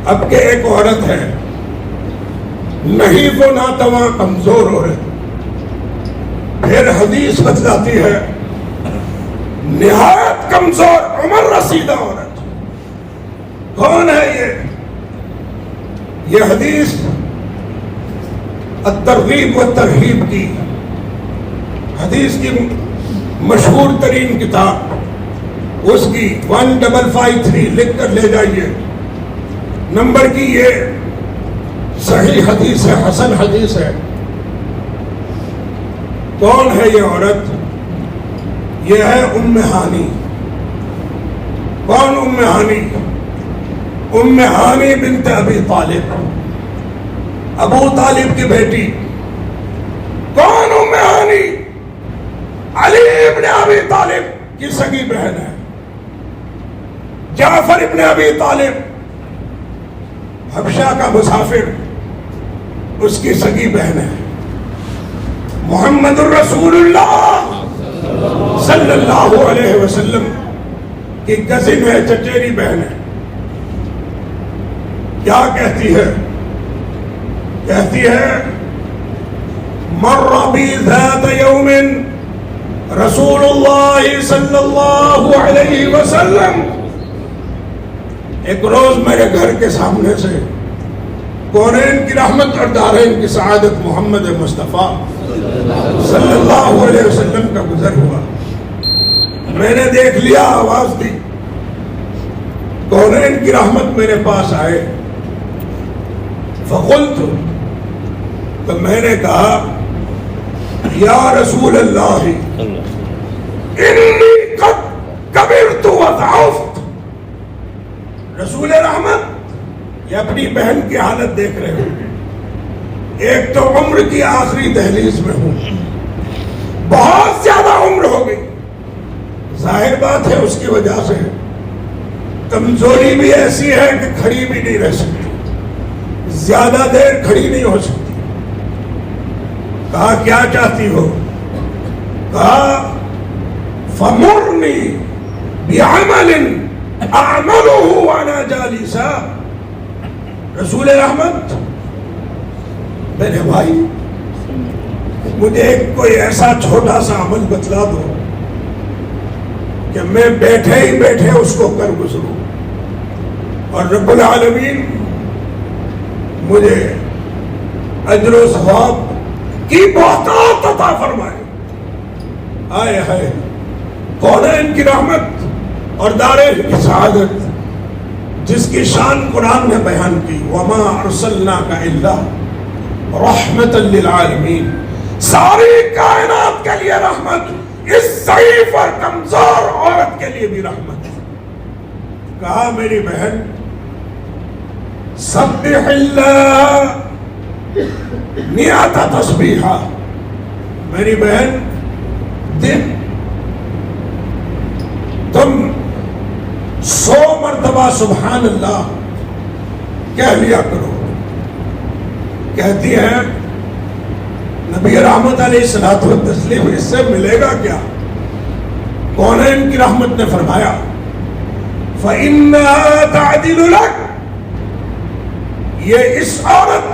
اب کہ ایک عورت ہے نہیں وہ ناتواں کمزور عورت، پھر حدیث بتلاتی ہے نہایت کمزور عمر رسیدہ عورت. کون ہے یہ حدیث الترغیب و ترہیب کی حدیث کی مشہور ترین کتاب، اس کی 1553 لکھ کر لے جائیے نمبر کی. یہ صحیح حدیث ہے، حسن حدیث ہے. کون ہے یہ عورت؟ یہ ہے ام ہانی. کون ام ہانی؟ ام ہانی بنت ابی طالب، ابو طالب کی بیٹی. کون ام ہانی؟ علی ابن ابی طالب کی سگی بہن ہے. جعفر ابن ابی طالب حبشہ کا مسافر، اس کی سگی بہن ہے. محمد الرسول اللہ صلی اللہ علیہ وسلم کی کزن ہے، چچیری بہن ہے. کیا کہتی ہے؟ کہتی ہے مر بی ذات یوم رسول اللہ صلی اللہ علیہ وسلم. ایک روز میرے گھر کے سامنے سے کونین کی رحمت اور دارین کی سعادت محمد مصطفیٰ صلی اللہ علیہ وسلم کا گزر ہوا. میں نے دیکھ لیا، آواز دی، کونین کی رحمت میرے پاس آئے. فقلت، تو میں نے کہا یا رسول اللہ انی قد کبرت وضعفت. رسول رحمت، یہ اپنی بہن کی حالت دیکھ رہے ہو. ایک تو عمر کی آخری دہلیز میں ہوں، بہت زیادہ عمر ہو گئی. ظاہر بات ہے اس کی وجہ سے کمزوری بھی ایسی ہے کہ کھڑی بھی نہیں رہ سکتی، زیادہ دیر کھڑی نہیں ہو سکتی. کہا کیا چاہتی ہو؟ کہا فمرنی بعمل اعملہ وانا جالسا. رسول رحمت، میرے بھائی مجھے ایک کوئی ایسا چھوٹا سا عمل بتلا دو کہ میں بیٹھے ہی بیٹھے اس کو کر گزروں، اور رب العالمین مجھے اجر و ثواب کی بہتات عطا فرمائے. آئے ہے کونین کی رحمت اور دارین کی سعادت، جس کی شان قرآن نے بیان کی. وما ارسلناک الا رحمت للعالمین، ساری کائنات کے لیے رحمت، اس ضعیف اور کمزور عورت کے لیے بھی رحمت. کہا میری بہن سبح اللہ مئات تسبیحہ. میری بہن دن تم 100 مرتبہ سبحان اللہ کہہ لیا کرو. کہتی ہے نبی رحمت علیہ الصلوۃ والتسلیم، اس سے ملے گا کیا؟ کونین کی رحمت نے فرمایا فَإِنَّهَا تَعْدِلُ لَكَ. یہ اس عورت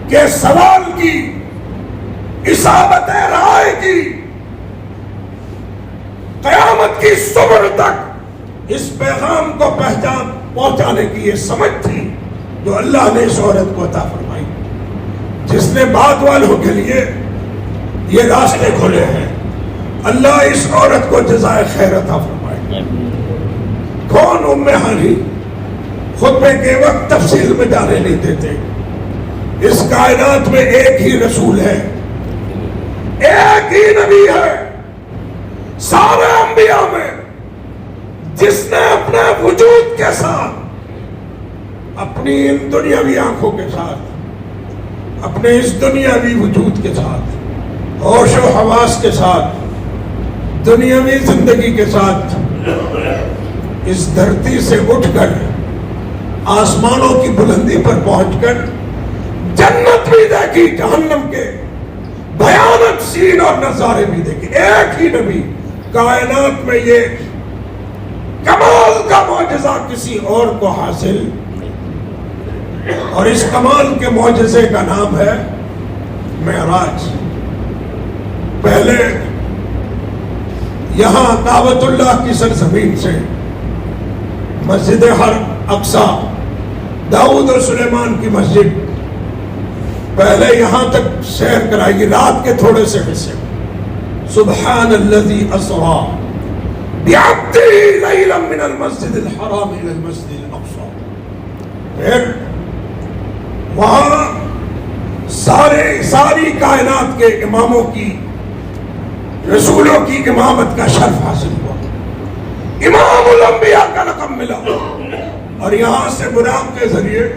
کے سوال کی، اصابت رائے کی، قیامت کی صبح تک اس پیغام کو پہنچانے کی یہ سمجھ تھی جو اللہ نے اس عورت کو عطا فرمائی، جس نے بات والوں کے لیے یہ راستے کھولے ہیں. اللہ اس عورت کو جزائے خیر عطا فرمائے. کون ام ہانی؟ خطبے کے وقت تفصیل میں جانے نہیں دیتے. اس کائنات میں ایک ہی رسول ہے، ایک ہی نبی ہے سارے انبیاء میں، جس نے اپنے وجود کے ساتھ، اپنی ان دنیاوی آنکھوں کے ساتھ، اپنے اس دنیاوی وجود کے ساتھ، ہوش و حواس کے ساتھ، دنیاوی زندگی کے ساتھ اس دھرتی سے اٹھ کر آسمانوں کی بلندی پر پہنچ کر جنت بھی دیکھی، جہنم کے بھیانک سین اور نظارے بھی دیکھے. ایک ہی نبی کائنات میں یہ کمال کا معجزہ کسی اور کو حاصل، اور اس کمال کے معجزے کا نام ہے معراج۔ پہلے یہاں کعبۃ اللہ کی سرزمین سے مسجد حرم اقصی، داؤد اور سلیمان کی مسجد، پہلے یہاں تک سیر کرائے رات کے تھوڑے سے حصے۔ سبحان الذی اسری بعبدہ لیلا من المسجد الحرام الی المسجد الاقصی۔ پھر وہاں ساری کائنات کے اماموں کی، رسولوں کی امامت کا شرف حاصل ہوا، امام الانبیاء کا لقب ملا، اور یہاں سے براق کے ذریعے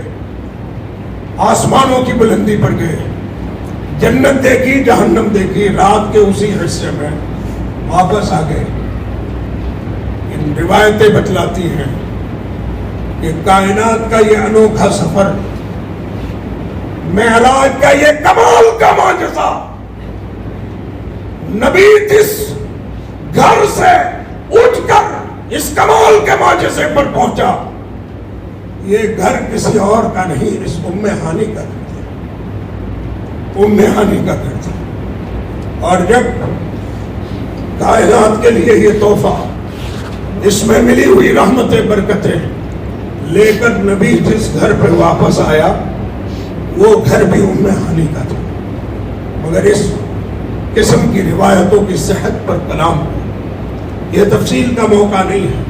آسمانوں کی بلندی پر گئے، جنت دیکھی، جہنم دیکھی، رات کے اسی حصے میں واپس آ گئے۔ ان روایتیں بتلاتی ہیں کہ کائنات کا یہ انوکھا سفر، معراج کا یہ کمال کا معجزہ، نبی جس گھر سے اٹھ کر اس کمال کے معجزے پر پہنچا، یہ گھر کسی اور کا نہیں، اس ام ہانی کا گھر تھا، ام ہانی کا گھر تھا۔ اور جب کائنات کے لیے یہ تحفہ، اس میں ملی ہوئی رحمتیں، برکتیں لے کر نبی جس گھر پہ واپس آیا، وہ گھر بھی ام ہانی کا تھا۔ مگر اس قسم کی روایتوں کی صحت پر کلام، یہ تفصیل کا موقع نہیں ہے۔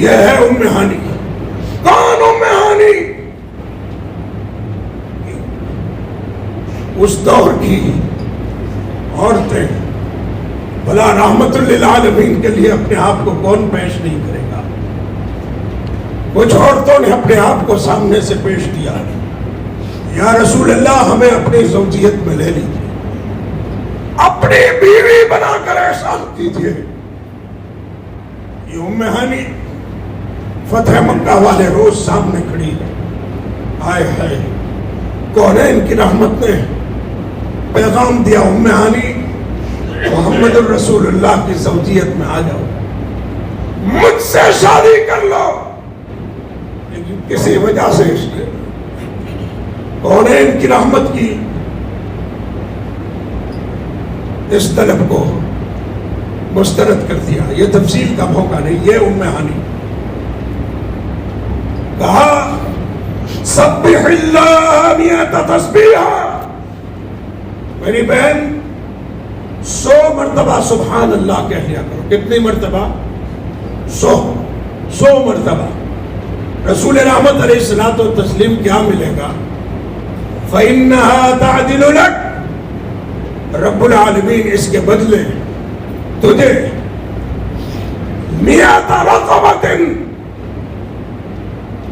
یہ ہے ام ہانی۔ کون ام ہانی؟ اس دور کی عورتیں، بھلا رحمت للعالمین کے لیے اپنے آپ کو کون پیش نہیں کرے گا؟ کچھ عورتوں نے اپنے آپ کو سامنے سے پیش کیا، یا رسول اللہ ہمیں اپنی زوجیت میں لے لیجیے، اپنی بیوی بنا کر احسان کیجیے۔ یہ ام ہانی فتح مکہ والے روز سامنے کھڑی ہے، آئے ہے کونین کی رحمت نے پیغام دیا، ام ہانی محمد الرسول اللہ کی زوجیت میں آ جاؤ، مجھ سے شادی کر لو۔ لیکن کسی وجہ سے اس نے کونین کی رحمت کی اس طلب کو مسترد کر دیا۔ یہ تفصیل کا موقع نہیں، یہ ام ہانی۔ کہا سبح اللہ مئۃ تسبیحہ، میری بہن 100 مرتبہ سبحان اللہ کہہ لیا کرو۔ کتنی مرتبہ؟ 100 مرتبہ۔ رسول رحمت علیہ الصلوۃ والتسلیم کیا ملے گا؟ فإنها تعدل لك، رب العالمین اس کے بدلے تجھے 100 رقبۃ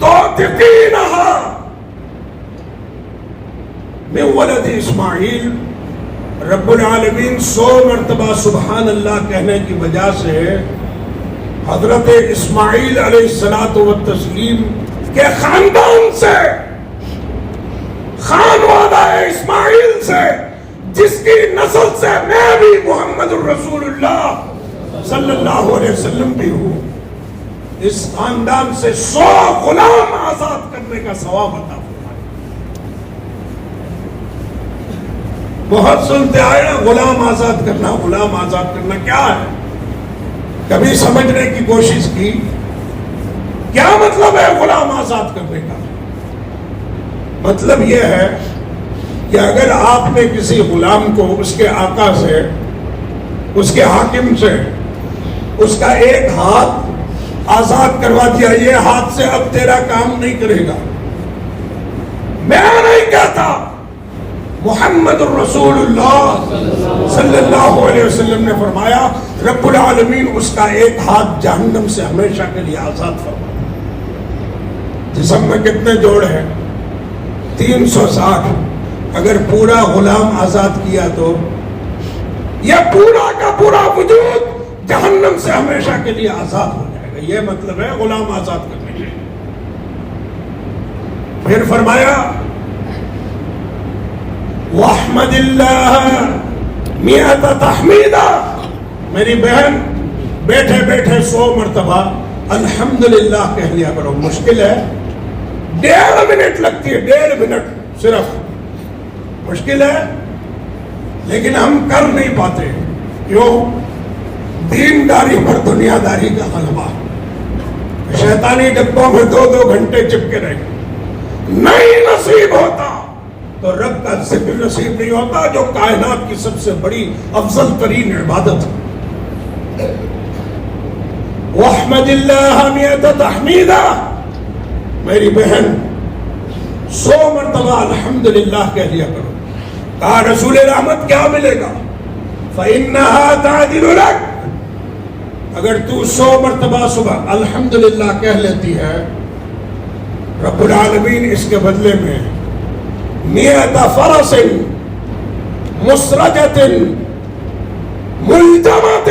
تعتقینها من ولد اسماعیل، رب العالمین 100 مرتبہ سبحان اللہ کہنے کی وجہ سے حضرت اسماعیل علیہ الصلوۃ والتسلیم کے خاندان سے، خانوادہ اسماعیل سے، جس کی نسل سے میں بھی محمد الرسول اللہ صلی اللہ علیہ وسلم بھی ہوں، اس خاندان سے 100 غلام آزاد کرنے کا ثواب عطا فرمائے۔ بہت سنتے آئے نا غلام آزاد کرنا، غلام آزاد کرنا کیا ہے؟ کبھی سمجھنے کی کوشش کی کیا مطلب ہے غلام آزاد کرنے کا؟ مطلب یہ ہے کہ اگر آپ نے کسی غلام کو اس کے آقا سے، اس کے حاکم سے، اس کا ایک ہاتھ آزاد کروا دیا، یہ ہاتھ سے اب تیرا کام نہیں کرے گا، میں نہیں کہتا، محمد الرسول اللہ صلی اللہ علیہ وسلم نے فرمایا رب العالمین اس کا ایک ہاتھ جہنم سے ہمیشہ کے لیے آزاد فرمایا۔ جسم میں کتنے جوڑ ہیں؟ 360۔ اگر پورا غلام آزاد کیا تو یہ پورا کا پورا وجود جہنم سے ہمیشہ کے لیے آزاد ہو جائے گا۔ یہ مطلب ہے غلام آزاد کرنے کے۔ پھر فرمایا وَاحْمَدِ اللَّهَ مِئَةَ تَحْمِيدًا، میری بہن بیٹھے بیٹھے 100 مرتبہ الحمدللہ کہہ لیا کرو. مشکل ہے، 1.5 منٹ لگتی ہے، 1.5 منٹ صرف. مشکل ہے لیکن ہم کر نہیں پاتے. کیوں؟ دینداری پر دنیا داری کا غلبہ. شیطانی ڈبوں میں 2 گھنٹے چپکے رہے. نہیں نصیب ہوتا تو رب کا ذکر نصیب نہیں ہوتا، جو کائنات کی سب سے بڑی افضل ترین عبادت ہے. وَاحْمَدِ اللَّهَ مِئَةَ تَحْمِيدًا. میری بہن 100 مرتبہ الحمدللہ کہہ لیا کرو. کہا رسول رحمت کیا ملے گا؟ فَإِنَّهَا تَعْدِلُ لَكَ. اگر تو 100 مرتبہ صبح الحمدللہ کہہ لیتی ہے، رب العالمین اس کے بدلے میں 100 فرس مسرجۃ ملجمۃ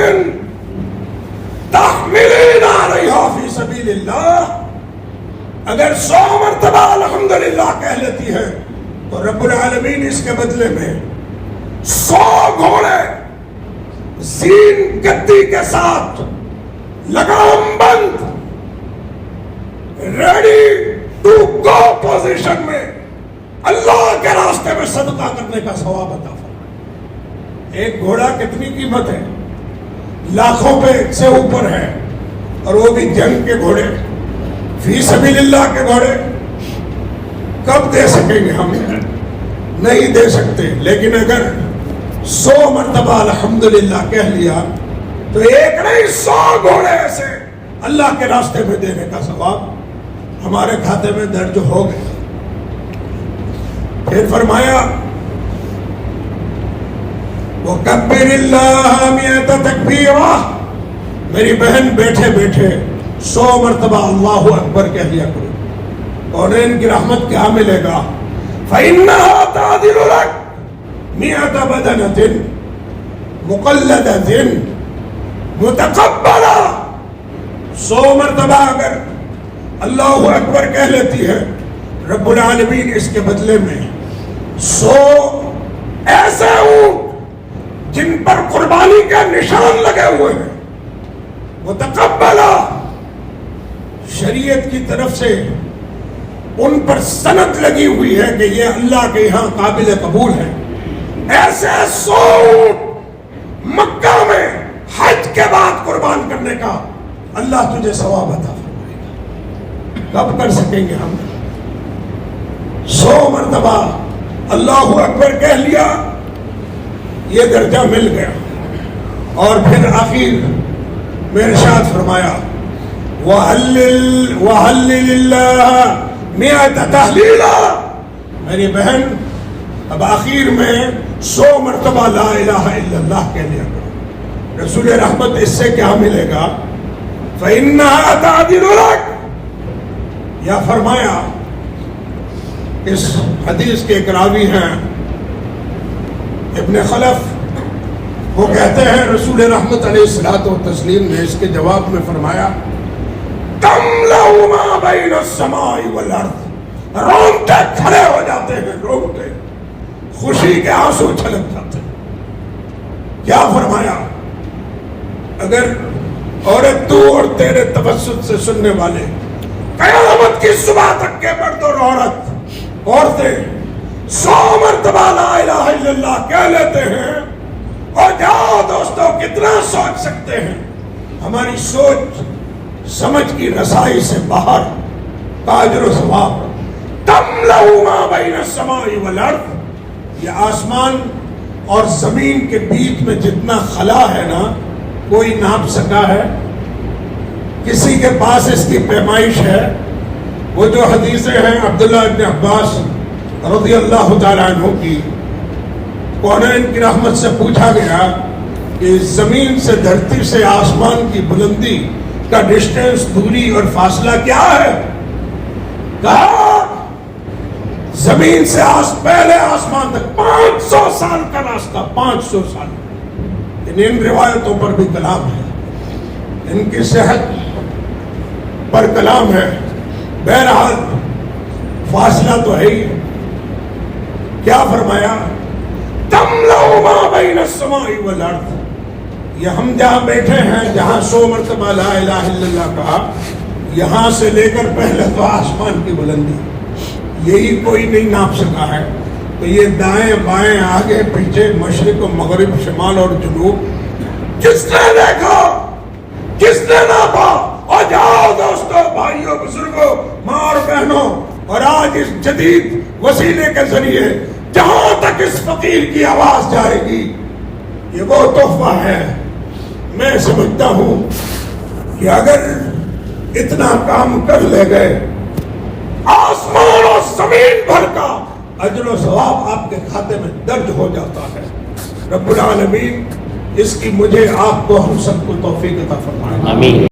تحملین علیہا فی سبیل اللہ. اگر 100 مرتبہ الحمدللہ کہہ لیتی ہے تو رب العالمین اس کے بدلے میں 100 گھوڑے زین گدی کے ساتھ لگام بند ریڈی ٹو گو پوزیشن میں اللہ کے راستے میں صدقہ کرنے کا ثواب عطا فرمائے. ایک گھوڑا کتنی قیمت ہے؟ لاکھوں پہ سے اوپر ہے، اور وہ بھی جنگ کے گھوڑے، فی سبیل اللہ کے گھوڑے. کب دے سکیں گے ہم؟ نہیں دے سکتے. لیکن اگر 100 مرتبہ الحمدللہ کہہ لیا تو ایک نہیں 100 گھوڑے ایسے اللہ کے راستے میں دینے کا ثواب ہمارے کھاتے میں درج ہو گئے. پھر فرمایا وَكَبِّرِ اللَّهَ مِئَةَ تَكْبِيرًا. میری بہن بیٹھے بیٹھے 100 مرتبہ اللہ اکبر کہہ لیا کرو. کونین کی رحمت کیا ملے گا؟ فَإِنَّهَا تَعْدِلُ لَكَ 100 بَدَنَةٍ مُقَلَّدَةٍ مُتَقَبَّلَةٍ. 100 مرتبہ اگر اللہ اکبر کہہ لیتی ہے، رب العالمین اس کے بدلے میں 100 ایسے اونٹ جن پر قربانی کے نشان لگے ہوئے ہیں، متقبلہ شریعت کی طرف سے ان پر سند لگی ہوئی ہے کہ یہ اللہ کے یہاں قابل قبول ہے، ایسے 100 اونٹ مکہ میں حج کے بعد قربان کرنے کا اللہ تجھے ثواب عطا فرمائے گا. کب کر سکیں گے ہم؟ 100 مرتبہ اللہ اکبر کہہ لیا، یہ درجہ مل گیا. اور پھر آخر میں ارشاد فرمایا وَحَلِّلِ اللَّهَ 100 تحلیلا. میری بہن اب آخر میں 100 مرتبہ لا الہ الا اللہ کہہ لیا کرو. رسول رحمت اس سے کیا ملے گا؟ فَإِنَّهَا تَعْدِلُ لَكَ. یا فرمایا، اس حدیث کے ایک راوی ہیں ابن خلف، وہ کہتے ہیں رسول رحمت علیہ الصلوۃ والتسلیم نے اس کے جواب میں فرمایا تَمْلَأُ مَا بَيْنَ السَّمَاءِ وَالْأَرْضِ. رونگٹے کھڑے ہو جاتے ہیں، رونگٹے خوشی کے آنسو چھلک جاتے ہیں. کیا فرمایا؟ اگر عورت تو اور تیرے تبسط سے سننے والے قیامت کی صبح تک کے مرد اور عورتیں 100 مرتبہ لا الہ الا اللہ کہہ لیتے ہیں. اور جاؤ دوستو، کتنا سوچ سکتے ہیں، ہماری سوچ سمجھ کی رسائی سے باہر کا اجر و ثواب. تَمْلَأُ مَا بَيْنَ السَّمَاءِ وَالْأَرْضِ. یہ آسمان اور زمین کے بیچ میں جتنا خلا ہے نا، کوئی ناپ سکا ہے؟ کسی کے پاس اس کی پیمائش ہے؟ وہ جو حدیثیں ہیں عبداللہ ابن عباس رضی اللہ تعالیٰ عنہ کی، کونین کی رحمت سے پوچھا گیا کہ زمین سے دھرتی سے آسمان کی بلندی کا ڈسٹینس، دوری اور فاصلہ کیا ہے؟ کہا زمین سے پہلے آسمان تک 500 سال کا راستہ. 500 سال. ان روایتوں پر بھی کلام ہے، ان کی صحت پر کلام ہے. بہرحال فاصلہ تو ہے ہی. کیا فرمایا؟ تَمْلَأُ مَا بَيْنَ السَّمَاءِ وَالْأَرْضِ. یہ ہم جہاں بیٹھے ہیں، جہاں 100 مرتبہ لا الہ الا اللہ کہا، یہاں سے لے کر پہلے تو آسمان کی بلندی یہی کوئی نہیں ناپ سکا ہے، تو یہ دائیں بائیں آگے پیچھے مشرق و مغرب شمال اور جنوب کس نے دیکھا، کس نے ناپا؟ اور جاؤ دوستو، بھائیوں، بزرگوں، ماں اور بہنوں، اور آج اس جدید وسیلے کے ذریعے جہاں تک اس فقیر کی آواز جائے گی، یہ وہ تحفہ ہے۔ میں سمجھتا ہوں کہ اگر اتنا کام کر لے گئے، آسمان اور زمین بھر کا اجر و ثواب آپ کے کھاتے میں درج ہو جاتا ہے۔ رب العالمین اس کی مجھے، آپ کو، ہم سب کو توفیق عطا فرمائے۔ آمین۔